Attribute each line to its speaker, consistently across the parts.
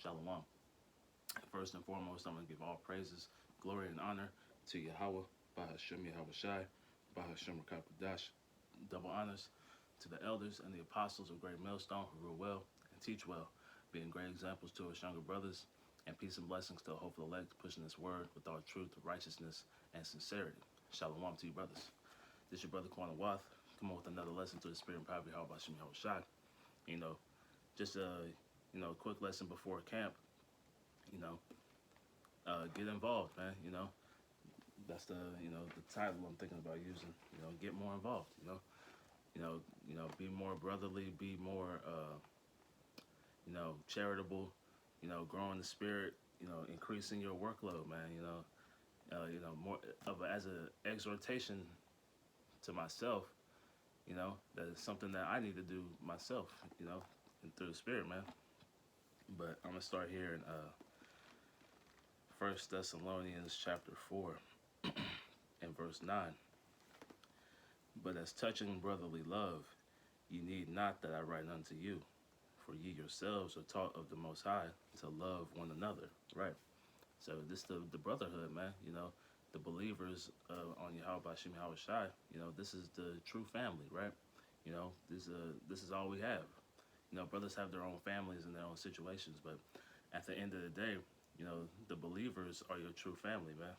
Speaker 1: Shalom. First and foremost, I'm going to give all praises, glory, and honor to Yahweh, Bahashem Yahweh Shai, Bahashem Rakapadash. Double honors to the elders and the apostles of Great Millstone who rule well and teach well, being great examples to us younger brothers, and peace and blessings to the hopeful elect, pushing this word with all truth, righteousness, and sincerity. Shalom to you, brothers. This is your brother Kwana Wath. Come on with another lesson to the spirit and power of Yahweh Bahashem Yahweh Shai. You know, just a quick lesson before camp. You know, get involved, man. That's the title I'm thinking about using. Get more involved. Be more brotherly, be more charitable. Growing the spirit. Increasing your workload, man. More of as an exhortation to myself. That is something that I need to do myself. And through the spirit, man. But I'm gonna start here in First Thessalonians chapter 4 and verse 9. But as touching brotherly love, ye need not that I write unto you, for ye yourselves are taught of the Most High to love one another. Right. So this the brotherhood, man. The believers on Yahweh Bashim Yahweh Shai. This is the true family, right? This is all we have. Brothers have their own families and their own situations, but at the end of the day, the believers are your true family, man.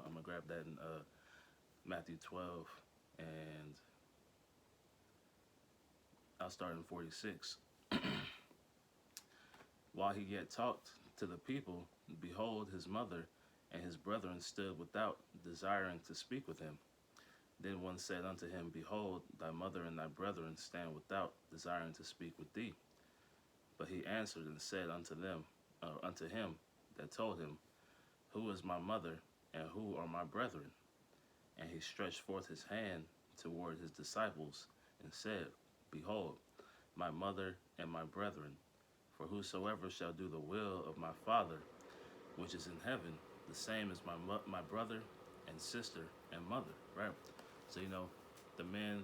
Speaker 1: I'm gonna grab that in Matthew 12, and I'll start in 46. While he yet talked to the people, behold, his mother and his brethren stood without, desiring to speak with him. Then one said unto him, Behold, thy mother and thy brethren stand without, desiring to speak with thee. But he answered and said unto him that told him, Who is my mother, and who are my brethren? And he stretched forth his hand toward his disciples, and said, Behold, my mother and my brethren, for whosoever shall do the will of my Father, which is in heaven, the same as my brother and sister and mother, right? So, the men,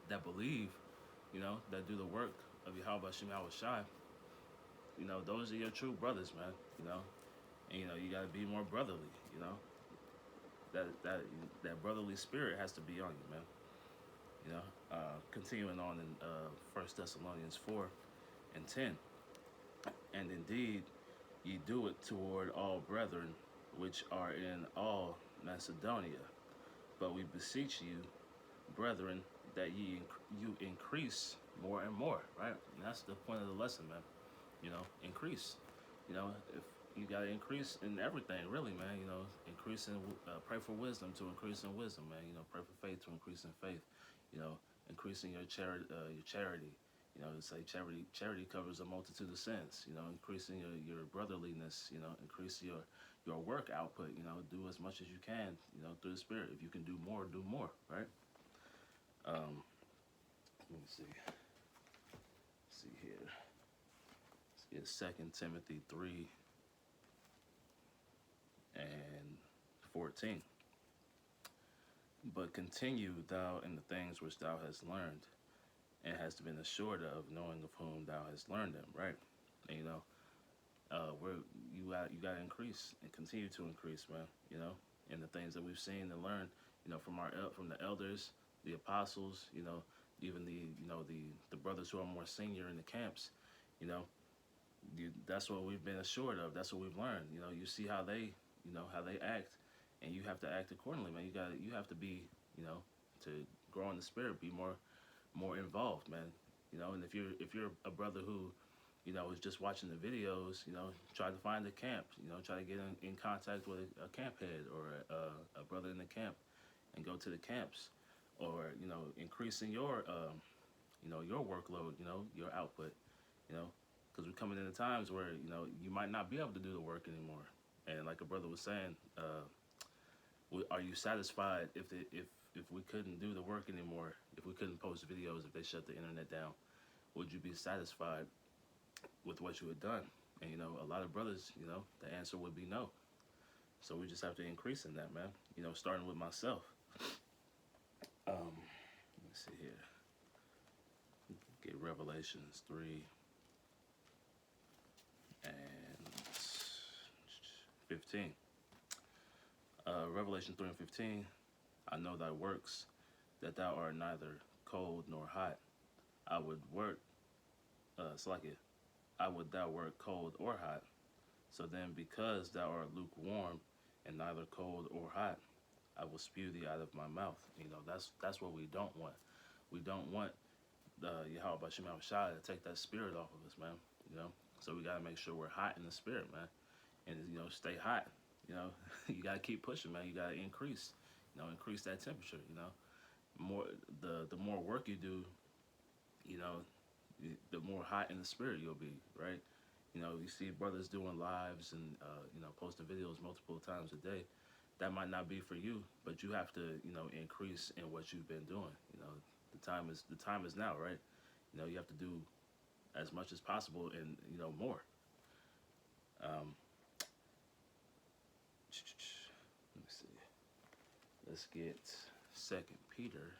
Speaker 1: that believe, that do the work of Yahweh Bashim Yahweh Shai, those are your true brothers, man, and, you got to be more brotherly, that brotherly spirit has to be on you, man. Continuing on in 1 Thessalonians 4 and 10. And indeed, ye do it toward all brethren which are in all Macedonia. But we beseech you, brethren, that you increase more and more, right? And that's the point of the lesson, man. Increase. If you got to increase in everything, really, man. Increase in, pray for wisdom to increase in wisdom, man. Pray for faith to increase in faith. Increasing your charity. Say charity covers a multitude of sins. Increasing your brotherliness. Increase your work output. Do as much as you can. Through the Spirit. If you can do more, right? Let me see. Let's see here. It's 2 Timothy 3 and 14. But continue thou in the things which thou hast learned, and hast been assured of, knowing of whom thou hast learned them, right? And you got to increase and continue to increase, man. In the things that we've seen and learned, from the elders, the apostles, even the brothers who are more senior in the camps, that's what we've been assured of. That's what we've learned. You see how they act, and you have to act accordingly, man. You have to be, to grow in the spirit, be more involved, man. And if you're a brother who, is just watching the videos, try to find a camp, try to get in contact with a camp head or a brother in the camp, and go to the camps, or increasing your your workload, your output, because we're coming into times where you might not be able to do the work anymore. And like a brother was saying, are you satisfied if we couldn't do the work anymore, if we couldn't post videos, if they shut the internet down, would you be satisfied with what you had done? And a lot of brothers, the answer would be no. So we just have to increase in that, man. Starting with myself. Let's see here. Get Revelations 3 15. Revelation 3 and 15. I know thy works, that thou art neither cold nor hot. I would work, it's like it. I would thou wert cold or hot. So then, because thou art lukewarm and neither cold or hot, I will spew thee out of my mouth. That's what we don't want. We don't want Yahweh Bashim Shai to take that spirit off of us, man. So we gotta make sure we're hot in the spirit, man, and stay hot. You gotta keep pushing, man. You gotta increase, increase that temperature. More the more work you do, the more hot in the spirit you'll be, right? You see brothers doing lives and posting videos multiple times a day. That might not be for you, but you have to increase in what you've been doing. The time is now, right? You have to do as much as possible and more. Let me see. Let's get 2 Peter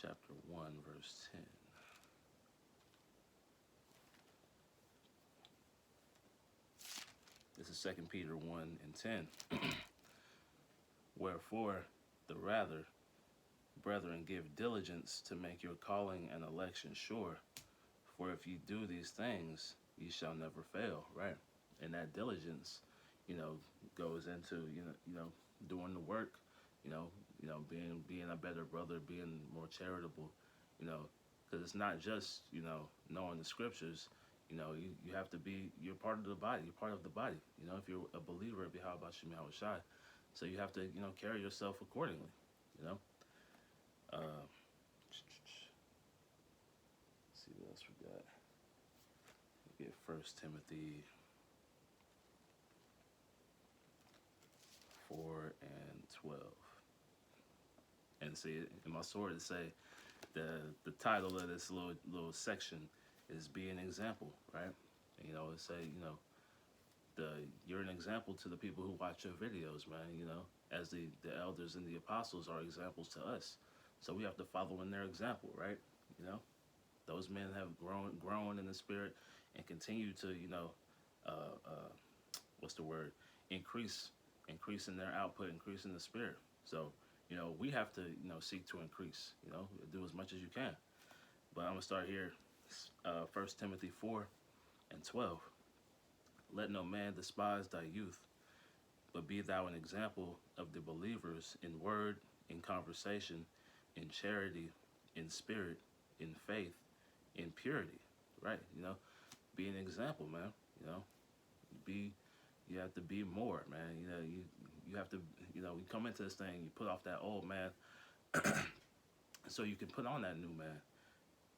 Speaker 1: chapter 1 verse 10. This is 2 Peter 1 and 10. Wherefore, the rather, brethren, give diligence to make your calling and election sure. For if you do these things, ye shall never fail, right? And that diligence, goes into doing the work, being a better brother, being more charitable, because it's not just knowing the scriptures. You have to be. You're part of the body. You're part of the body. If you're a believer of Yahweh Bashim Shai, so you have to carry yourself accordingly. See what else we got. We get 1 Timothy 4 and 12. And see, in my sword, it say the title of this little section is "Be an Example," right? And, it say you're an example to the people who watch your videos, man. As the elders and the apostles are examples to us, so we have to follow in their example, right? Those men have grown in the spirit and continue to what's the word, increase in their output, increase in the spirit. So we have to seek to increase, do as much as you can. But I'm gonna start here. 1 Timothy 4 and 12. Let no man despise thy youth, but be thou an example of the believers in word, in conversation, in charity, in spirit, in faith, in purity. Right? Be an example, man. You have to be more, man. You have to, you come into this thing, you put off that old man, so you can put on that new man,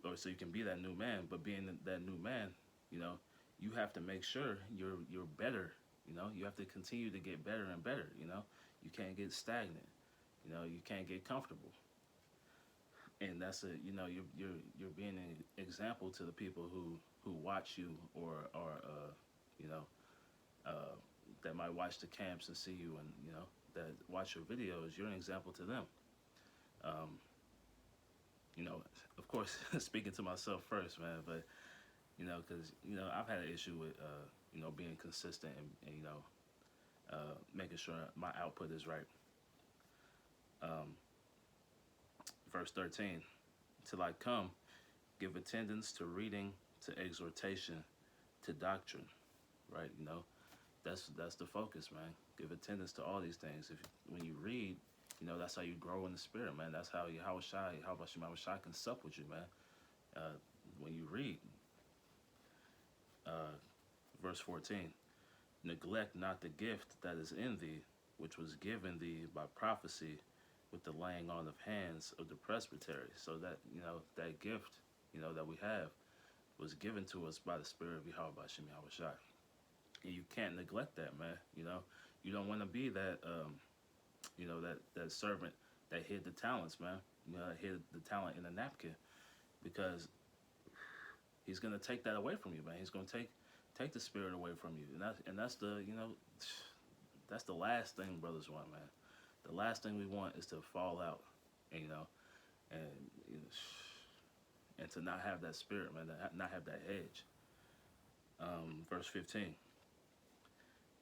Speaker 1: or so you can be that new man. But being that new man, you have to make sure you're better. You have to continue to get better and better. You can't get stagnant. You can't get comfortable. And that's you're being an example to the people who watch you or that might watch the camps and see you, and that watch your videos. You're an example to them. Of course, speaking to myself first, man, but because I've had an issue with being consistent and making sure my output is right. Verse 13, till I come, give attendance to reading, to exhortation, to doctrine. Right? That's the focus, man. Give attendance to all these things. When you read, that's how you grow in the spirit, man. That's how Yahweh Shai can sup with you, man. When you read. Verse 14, neglect not the gift that is in thee, which was given thee by prophecy with the laying on of hands of the presbytery. So that, that gift, that we have was given to us by the Spirit of Yahweh Bashim Yahweh Shai. And you can't neglect that, man. You don't want to be that, that servant that hid the talents, man. That hid the talent in a napkin, because he's gonna take that away from you, man. He's gonna take the spirit away from you, and that's the that's the last thing brothers want, man. The last thing we want is to fall out, and and to not have that spirit, man. To not have that edge. Verse 15.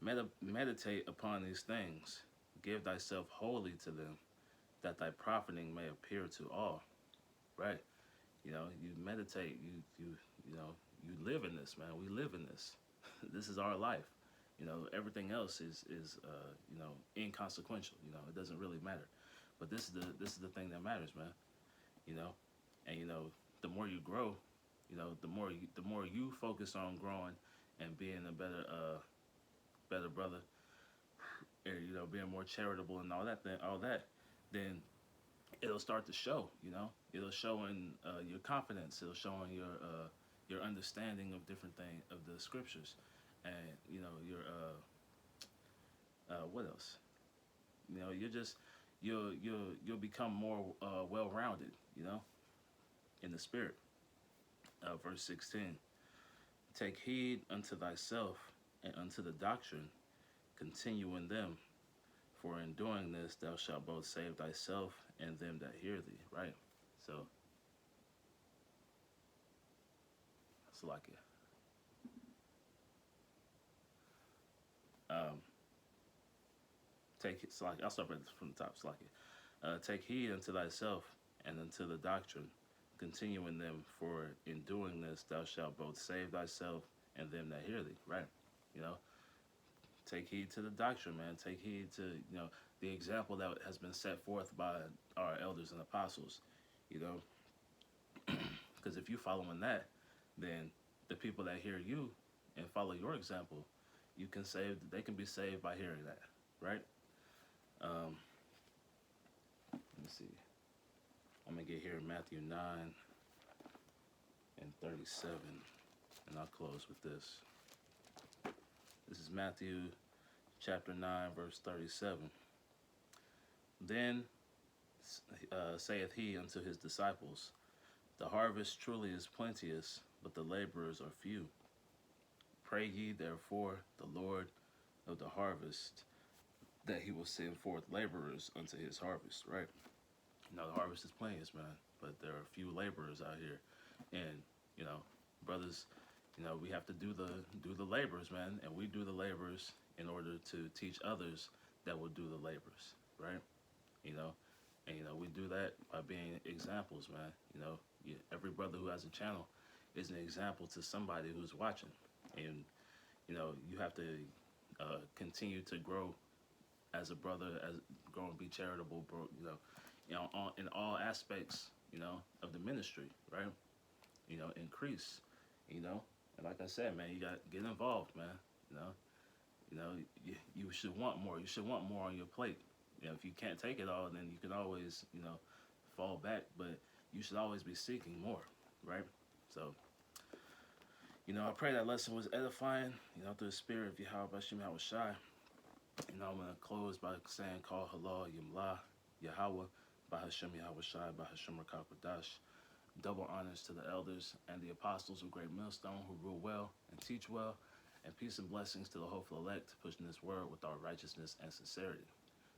Speaker 1: Meditate upon these things. Give thyself wholly to them, that thy profiting may appear to all. Right? You know, you meditate. You know, you live in this, man. We live in this. This is our life. You know, everything else is you know, inconsequential. You know, it doesn't really matter. But this is the thing that matters, man. You know, and you know, the more you grow, you know, the more you focus on growing and being a better brother, and you know, being more charitable and all that, then it'll start to show. You know, it'll show in your confidence. It'll show in your understanding of different things of the scriptures, and you know your what else? You know, you'll become more well rounded. You know, in the spirit. Verse 16. Take heed unto thyself and unto the doctrine. Continue in them, for in doing this thou shalt both save thyself and them that hear thee. Right. So it's like it. Take it. Like I'll start from the top. It's like it. Take heed unto thyself and unto the doctrine. Continue in them, for in doing this thou shalt both save thyself and them that hear thee. Right. You know, take heed to the doctrine, man. Take heed to, you know, the example that has been set forth by our elders and apostles. You know, because if you follow in that, then the people that hear you and follow your example, you can save. They can be saved by hearing that, right? Let me see. I'm gonna get here in Matthew 9:37, and I'll close with this. This is Matthew chapter 9, verse 37. Then saith he unto his disciples, the harvest truly is plenteous, but the laborers are few. Pray ye therefore the Lord of the harvest that he will send forth laborers unto his harvest. Right? You know, the harvest is plenteous, man, but there are few laborers out here, and you know, brothers, you know, we have to do the labors, man, and we do the labors in order to teach others that will do the labors, right? You know, and you know, we do that by being examples, man. You know, every brother who has a channel is an example to somebody who's watching, and you know, you have to continue to grow as a brother, as grow and be charitable, bro. You know, in all aspects, you know, of the ministry, right? You know, increase, you know, and like I said, man, you got to get involved, man. You know, you should want more. You should want more on your plate. You know, if you can't take it all, then you can always, you know, fall back. But you should always be seeking more, right? So, you know, I pray that lesson was edifying. You know, through the spirit of Yahweh Bashim Shai. You know, I'm gonna close by saying, "Call Halal Yimla Yahweh Bahashem Yahweh Shai Bahashem Rakakwadash." Double honors to the elders and the apostles of Great Millstone who rule well and teach well, and peace and blessings to the hopeful elect pushing this word with our righteousness and sincerity.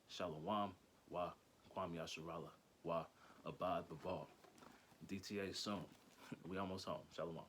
Speaker 1: Shalom, wa Kwam Yasharala, wa Abad Babal. DTA soon. We almost home. Shalom.